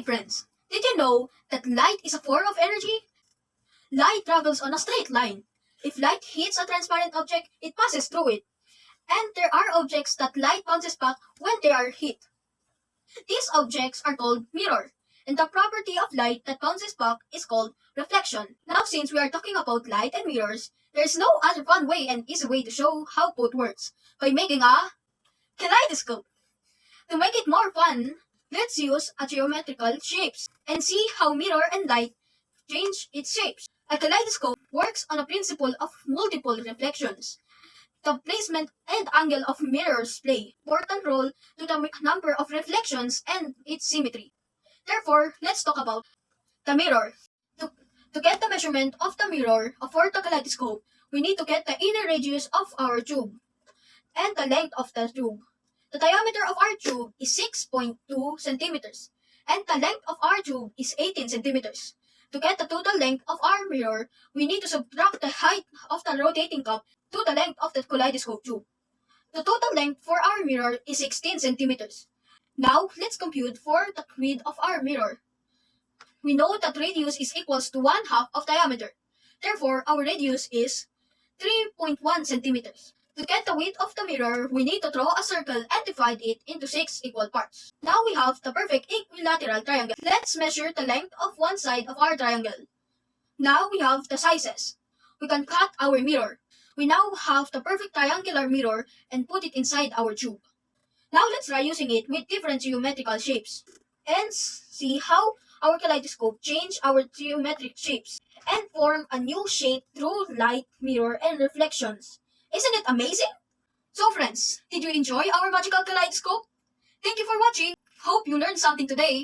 friends, did you know that light is a form of energy? Light travels on a straight line. If light hits a transparent object, it passes through it. And there are objects that light bounces back when they are hit. These objects are called mirror, and the property of light that bounces back is called reflection. Now, since we are talking about light and mirrors, there is no other fun way and easy way to show how both works by making a kaleidoscope. To make it more fun, let's use a geometrical shapes and see how mirror and light change its shapes. A kaleidoscope works on a principle of multiple reflections. The placement and angle of mirrors play an important role to the number of reflections and its symmetry. Therefore, let's talk about the mirror. To get the measurement of the mirror for the kaleidoscope, we need to get the inner radius of our tube and the length of the tube. The diameter of our tube is 6.2 centimeters, and the length of our tube is 18 centimeters. To get the total length of our mirror, we need to subtract the height of the rotating cup to the length of the kaleidoscope tube. The total length for our mirror is 16 centimeters. Now, let's compute for the width of our mirror. We know that radius is equals to 1/2 of diameter. Therefore, our radius is 3.1 centimeters. To get the width of the mirror, we need to draw a circle and divide it into 6 equal parts. Now we have the perfect equilateral triangle. Let's measure the length of one side of our triangle. Now we have the sizes. We can cut our mirror. We now have the perfect triangular mirror and put it inside our tube. Now let's try using it with different geometrical shapes and see how our kaleidoscope change our geometric shapes and form a new shape through light, mirror, and reflections. Isn't it amazing? So friends, did you enjoy our magical kaleidoscope? Thank you for watching. Hope you learned something today.